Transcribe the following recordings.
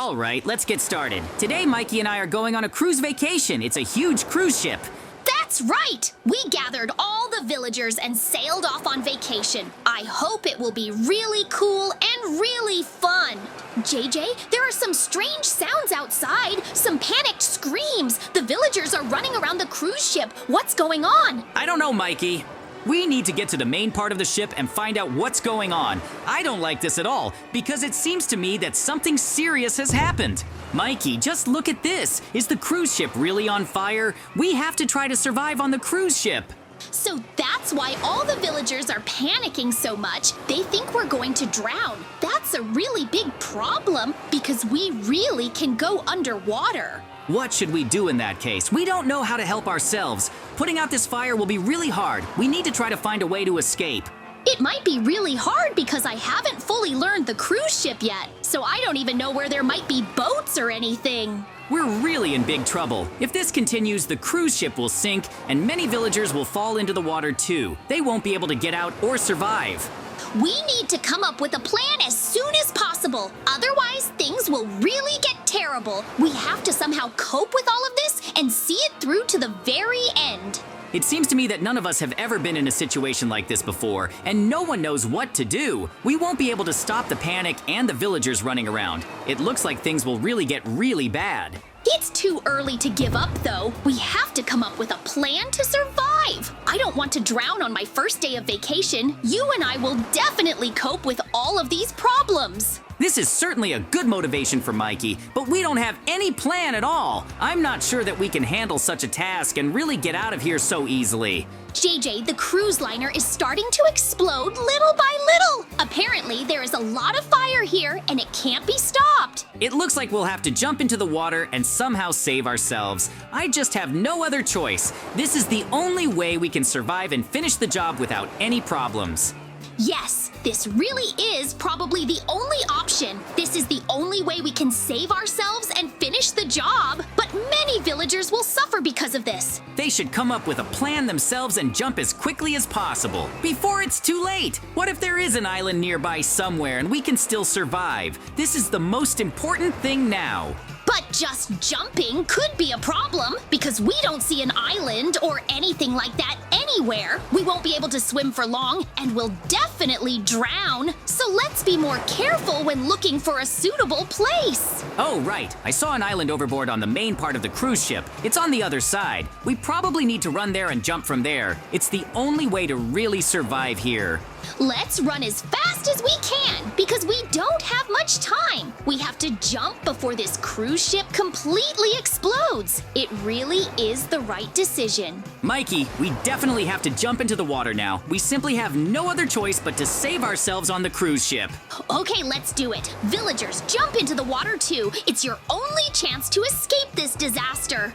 All right, let's get started. Today, Mikey and I are going on a cruise vacation. It's a huge cruise ship. That's right! We gathered all the villagers and sailed off on vacation. I hope it will be really cool and really fun. JJ, there are some strange sounds outside, some panicked screams. The villagers are running around the cruise ship. What's going on? I don't know, Mikey. We need to get to the main part of the ship and find out what's going on. I don't like this at all, because it seems to me that something serious has happened. Mikey, just look at this. Is the cruise ship really on fire? We have to try to survive on the cruise ship. So that's why all the villagers are panicking so much. They think we're going to drown. That's a really big problem, because we really can go underwater. What should we do in that case? We don't know how to help ourselves. Putting out this fire will be really hard. We need to try to find a way to escape. It might be really hard because I haven't fully learned the cruise ship yet, so I don't even know where there might be boats or anything. We're really in big trouble. If this continues, the cruise ship will sink and many villagers will fall into the water too. They won't be able to get out or survive. We need to come up with a plan as soon as possible. Otherwise, things will really get terrible. We have to somehow cope with all of this and see it through to the very end. It seems to me that none of us have ever been in a situation like this before, and no one knows what to do. We won't be able to stop the panic and the villagers running around. It looks like things will really get really bad. It's too early to give up, though. We have to come up with a plan to survive. I don't want to drown on my first day of vacation. You and I will definitely cope with all of these problems. This is certainly a good motivation for Mikey, but we don't have any plan at all. I'm not sure that we can handle such a task and really get out of here so easily. JJ, the cruise liner is starting to explode little by little. Apparently, there is a lot of fire here and it can't be stopped. It looks like we'll have to jump into the water and somehow save ourselves. I just have no other choice. This is the only way we can survive and finish the job without any problems. Yes, this really is probably the only option. This is the only way we can save ourselves and finish the job. But many villagers will suffer because of this. They should come up with a plan themselves and jump as quickly as possible, before it's too late. What if there is an island nearby somewhere and we can still survive? This is the most important thing now. But just jumping could be a problem because we don't see an island or anything like that anywhere. We won't be able to swim for long and we'll definitely drown. So let's be more careful when looking for a suitable place. Oh, right. I saw an island overboard on the main part of the cruise ship. It's on the other side. We probably need to run there and jump from there. It's the only way to really survive here. Let's run as fast as we can because we don't have much time. We have to jump before this cruise ship completely explodes. It really is the right decision. Mikey, we definitely have to jump into the water now. We simply have no other choice but to save ourselves on the cruise ship. Okay, let's do it. Villagers, jump into the water too. It's your only chance to escape this disaster.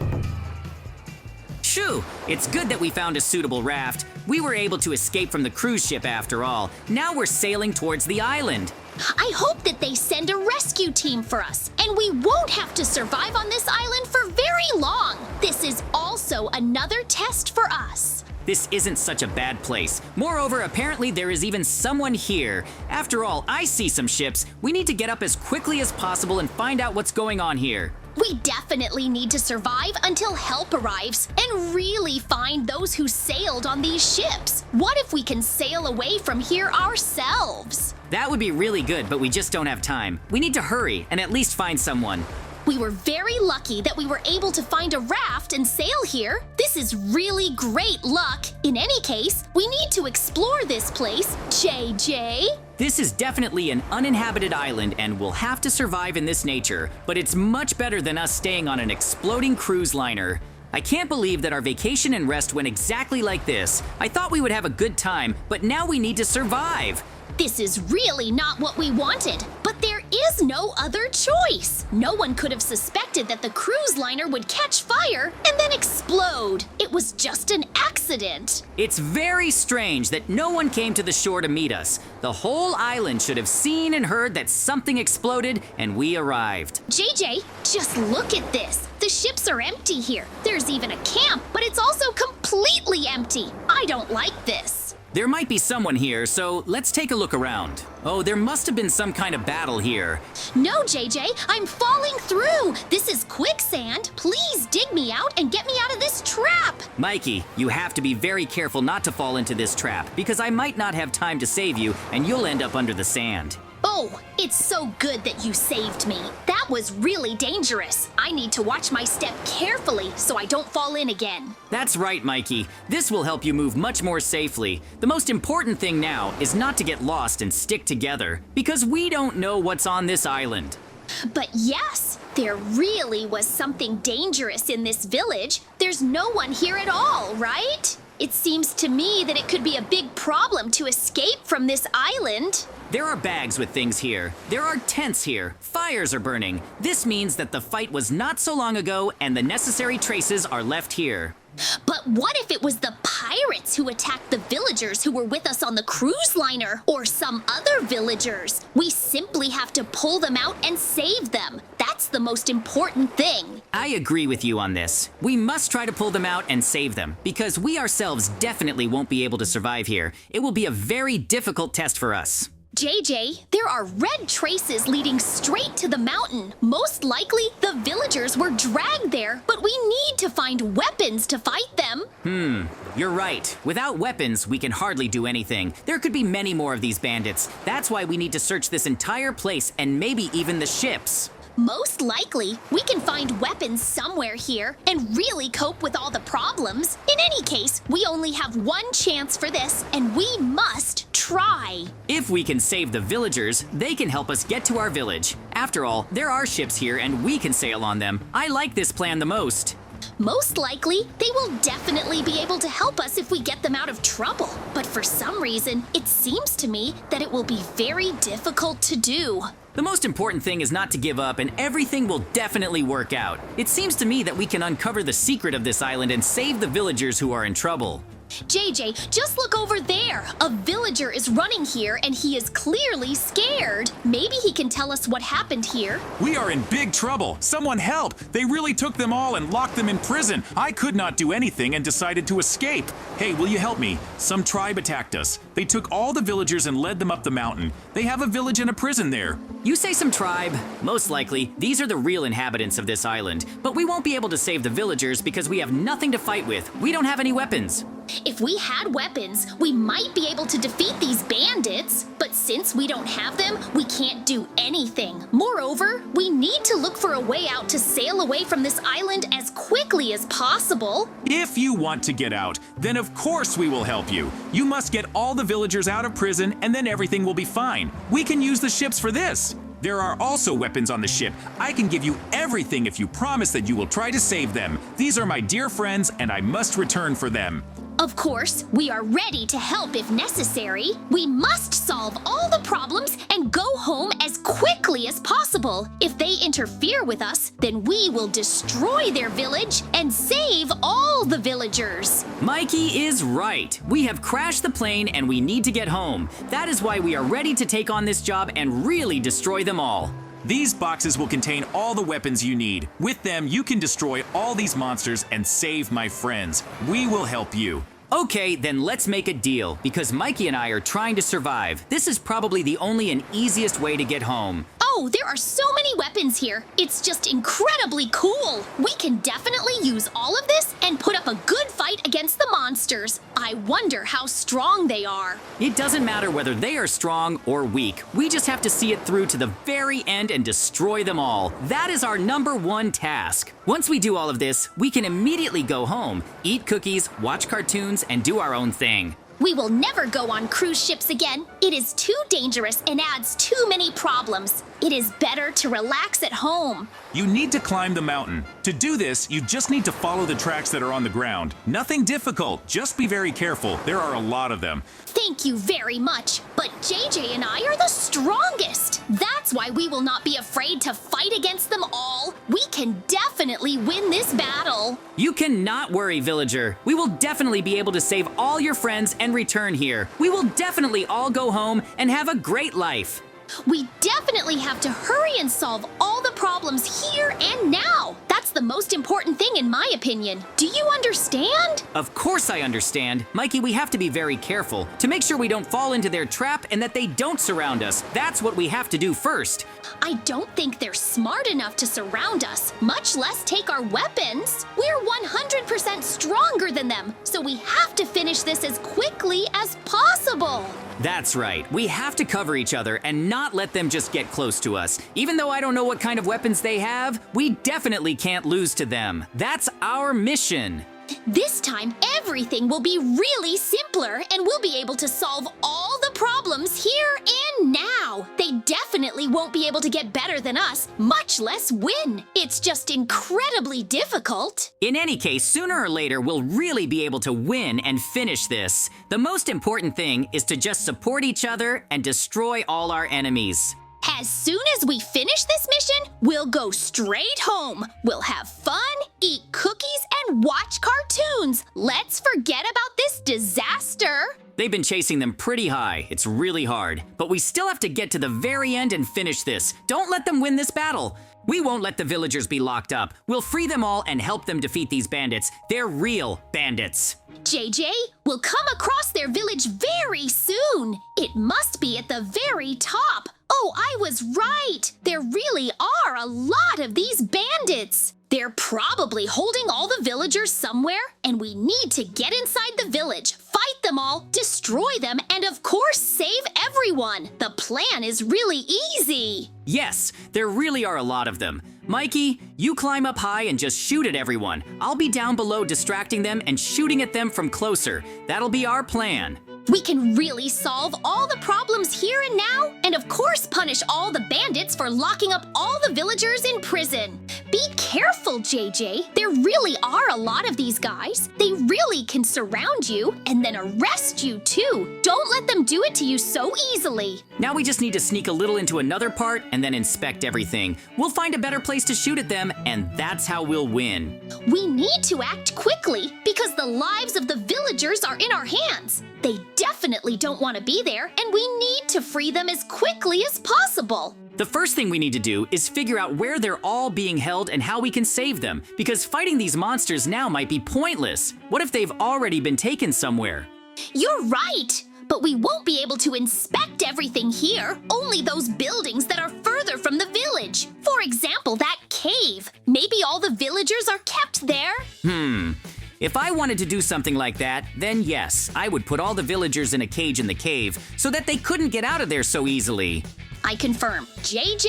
Shoo! It's good that we found a suitable raft. We were able to escape from the cruise ship after all. Now we're sailing towards the island. I hope that they send a rescue team for us, and we won't have to survive on this island for very long. This is also another test for us. This isn't such a bad place. Moreover, apparently there is even someone here. After all, I see some ships. We need to get up as quickly as possible and find out what's going on here. We definitely need to survive until help arrives and really find those who sailed on these ships. What if we can sail away from here ourselves? That would be really good, but we just don't have time. We need to hurry and at least find someone. We were very lucky that we were able to find a raft and sail here. This is really great luck. In any case, we need to explore this place. JJ? This is definitely an uninhabited island and we'll have to survive in this nature, but it's much better than us staying on an exploding cruise liner. I can't believe that our vacation and rest went exactly like this. I thought we would have a good time, but now we need to survive. This is really not what we wanted, but there is no other choice. No one could have suspected that the cruise liner would catch fire and then explode. It was just an accident. It's very strange that no one came to the shore to meet us. The whole island should have seen and heard that something exploded and we arrived. JJ, just look at this. The ships are empty here. There's even a camp, but it's also completely empty. I don't like this. There might be someone here, so let's take a look around. Oh, there must have been some kind of battle here. No, JJ, I'm falling through. This is quicksand. Please dig me out and get me out of this trap. Mikey, you have to be very careful not to fall into this trap because I might not have time to save you and you'll end up under the sand. Oh, it's so good that you saved me. That was really dangerous. I need to watch my step carefully so I don't fall in again. That's right, Mikey. This will help you move much more safely. The most important thing now is not to get lost and stick together because we don't know what's on this island. But yes, there really was something dangerous in this village. There's no one here at all, right? It seems to me that it could be a big problem to escape from this island. There are bags with things here. There are tents here. Fires are burning. This means that the fight was not so long ago and the necessary traces are left here. But what if it was the pirates who attacked the villagers who were with us on the cruise liner? Or some other villagers? We simply have to pull them out and save them. That's the most important thing. I agree with you on this. We must try to pull them out and save them because we ourselves definitely won't be able to survive here. It will be a very difficult test for us. JJ, there are red traces leading straight to the mountain. Most likely, the villagers were dragged there, but we need to find weapons to fight them. You're right. Without weapons, we can hardly do anything. There could be many more of these bandits. That's why we need to search this entire place and maybe even the ships. Most likely, we can find weapons somewhere here and really cope with all the problems. In any case, we only have one chance for this, and we must try. If we can save the villagers, they can help us get to our village. After all, there are ships here and we can sail on them. I like this plan the most. Most likely, they will definitely be able to help us if we get them out of trouble. But for some reason, it seems to me that it will be very difficult to do. The most important thing is not to give up and everything will definitely work out. It seems to me that we can uncover the secret of this island and save the villagers who are in trouble. JJ, just look over there. A villager is running here and he is clearly scared. Maybe he can tell us what happened here. We are in big trouble. Someone help. They really took them all and locked them in prison. I could not do anything and decided to escape. Hey, will you help me? Some tribe attacked us. They took all the villagers and led them up the mountain. They have a village and a prison there. You say some tribe? Most likely, these are the real inhabitants of this island. But we won't be able to save the villagers because we have nothing to fight with. We don't have any weapons. If we had weapons, we might be able to defeat these bandits. But since we don't have them, we can't do anything. Moreover, we need to look for a way out to sail away from this island as quickly as possible. If you want to get out, then of course we will help you. You must get all the villagers out of prison and then everything will be fine. We can use the ships for this. There are also weapons on the ship. I can give you everything if you promise that you will try to save them. These are my dear friends and I must return for them. Of course, we are ready to help if necessary. We must solve all the problems and go home as quickly as possible. If they interfere with us, then we will destroy their village and save all the villagers. Mikey is right. We have crashed the plane and we need to get home. That is why we are ready to take on this job and really destroy them all. These boxes will contain all the weapons you need. With them, you can destroy all these monsters and save my friends. We will help you. Okay, then let's make a deal, because Mikey and I are trying to survive. This is probably the only and easiest way to get home. Oh, there are so many weapons here. It's just incredibly cool. We can definitely use all of this and put up a good fight against the monsters. I wonder how strong they are. It doesn't matter whether they are strong or weak. We just have to see it through to the very end and destroy them all. That is our #1 task. Once we do all of this, we can immediately go home, eat cookies, watch cartoons, and do our own thing. We will never go on cruise ships again. It is too dangerous and adds too many problems. It is better to relax at home. You need to climb the mountain. To do this, you just need to follow the tracks that are on the ground. Nothing difficult, just be very careful. There are a lot of them. Thank you very much, but JJ and I are the strongest. That's why we will not be afraid to fight against them all. We can definitely win this battle. You cannot worry, villager. We will definitely be able to save all your friends and return here. We will definitely all go home and have a great life. We definitely have to hurry and solve all the problems here and now. That's the most important thing in my opinion. Do you understand? Of course I understand. Mikey, we have to be very careful to make sure we don't fall into their trap and that they don't surround us. That's what we have to do first. I don't think they're smart enough to surround us, much less take our weapons. We're 100% stronger than them, so we have to finish this as quickly as possible. That's right. We have to cover each other and not let them just get close to us. Even though I don't know what kind of weapons they have, we definitely can't lose to them. That's our mission. This time, everything will be really simpler and we'll be able to solve all the problems here and now. They definitely won't be able to get better than us, much less win. It's just incredibly difficult. In any case, sooner or later, we'll really be able to win and finish this. The most important thing is to just support each other and destroy all our enemies. As soon as we finish this mission, we'll go straight home. We'll have fun, eat cookies, and watch cartoons. Let's forget about this disaster. They've been chasing them pretty high. It's really hard. But we still have to get to the very end and finish this. Don't let them win this battle. We won't let the villagers be locked up. We'll free them all and help them defeat these bandits. They're real bandits. JJ, we'll come across their village very soon. It must be at the very top. Oh, I was right. There really are a lot of these bandits. They're probably holding all the villagers somewhere, and we need to get inside the village, fight them all, destroy them, and of course save everyone. The plan is really easy. Yes, there really are a lot of them. Mikey, you climb up high and just shoot at everyone. I'll be down below distracting them and shooting at them from closer. That'll be our plan. We can really solve all the problems here and now, and of course punish all the bandits for locking up all the villagers in prison. Be careful, JJ. There really are a lot of these guys. They really can surround you and then arrest you too. Don't let them do it to you so easily. Now we just need to sneak a little into another part and then inspect everything. We'll find a better place to shoot at them, and that's how we'll win. We need to act quickly because the lives of the villagers are in our hands. They definitely don't want to be there, and we need to free them as quickly as possible. The first thing we need to do is figure out where they're all being held and how we can save them, because fighting these monsters now might be pointless. What if they've already been taken somewhere? You're right, but we won't be able to inspect everything here, only those buildings that are further from the village. For example, that cave. Maybe all the villagers are kept there? If I wanted to do something like that, then yes, I would put all the villagers in a cage in the cave so that they couldn't get out of there so easily. I confirm. JJ,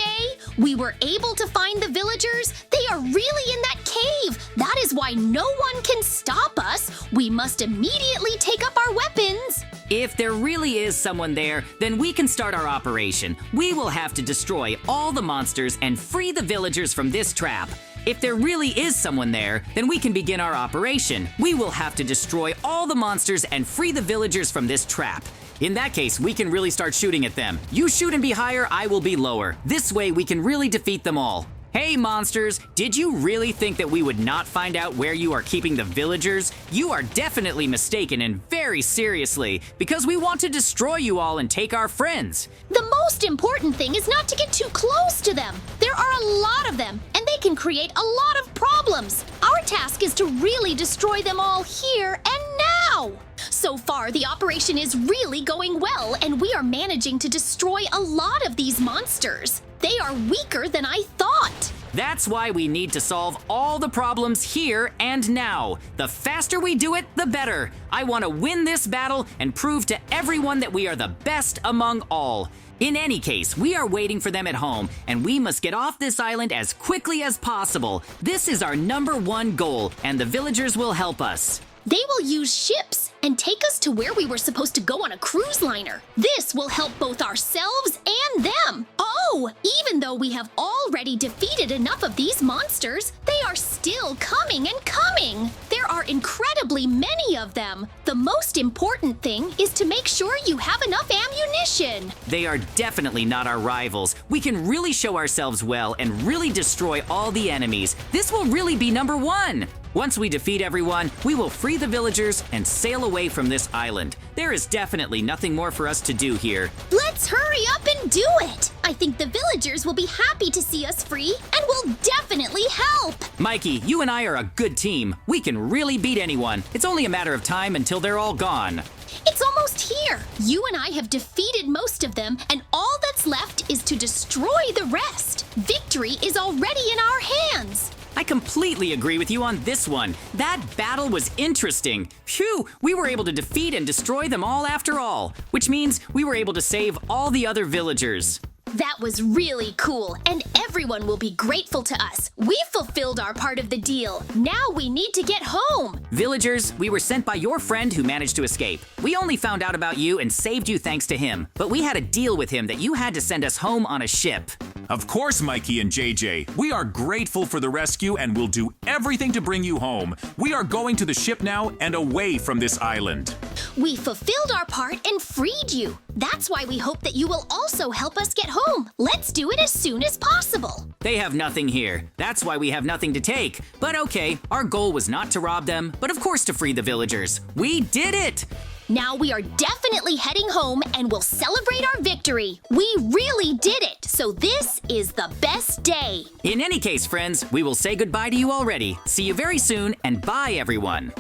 we were able to find the villagers. They are really in that cave. That is why no one can stop us. We must immediately take up our weapons. If there really is someone there, then we can start our operation. We will have to destroy all the monsters and free the villagers from this trap. If there really is someone there, then we can begin our operation. We will have to destroy all the monsters and free the villagers from this trap. In that case, we can really start shooting at them. You shoot and be higher, I will be lower. This way, we can really defeat them all. Hey, monsters, did you really think that we would not find out where you are keeping the villagers? You are definitely mistaken, and very seriously, because we want to destroy you all and take our friends. The most important thing is not to get too close to them. There are a lot of them, and they can create a lot of problems. Our task is to really destroy them all here and now. So far, the operation is really going well, and we are managing to destroy a lot of these monsters. They are weaker than I thought. That's why we need to solve all the problems here and now. The faster we do it, the better. I want to win this battle and prove to everyone that we are the best among all. In any case, we are waiting for them at home, and we must get off this island as quickly as possible. This is our #1 goal, and the villagers will help us. They will use ships and take us to where we were supposed to go on a cruise liner. This will help both ourselves and them. Oh, even though we have already defeated enough of these monsters, they are still coming and coming. There are incredibly many of them. The most important thing is to make sure you have enough ammunition. They are definitely not our rivals. We can really show ourselves well and really destroy all the enemies. This will really be #1. Once we defeat everyone, we will free the villagers and sail away from this island. There is definitely nothing more for us to do here. Let's hurry up and do it! I think the villagers will be happy to see us free and will definitely help! Mikey, you and I are a good team. We can really beat anyone. It's only a matter of time until they're all gone. It's almost here! You and I have defeated most of them, and all that's left is to destroy the rest. Victory is already in our hands! I completely agree with you on this one. That battle was interesting. Phew, we were able to defeat and destroy them all after all, which means we were able to save all the other villagers. That was really cool, and everyone will be grateful to us. We fulfilled our part of the deal. Now we need to get home. Villagers, we were sent by your friend who managed to escape. We only found out about you and saved you thanks to him, but we had a deal with him that you had to send us home on a ship. Of course, Mikey and JJ. We are grateful for the rescue and will do everything to bring you home. We are going to the ship now and away from this island. We fulfilled our part and freed you. That's why we hope that you will also help us get home. Let's do it as soon as possible. They have nothing here. That's why we have nothing to take. But okay, our goal was not to rob them, but of course to free the villagers. We did it! Now we are definitely heading home and we'll celebrate our victory. We really did it, so this is the best day. In any case, friends, we will say goodbye to you already. See you very soon, and bye, everyone.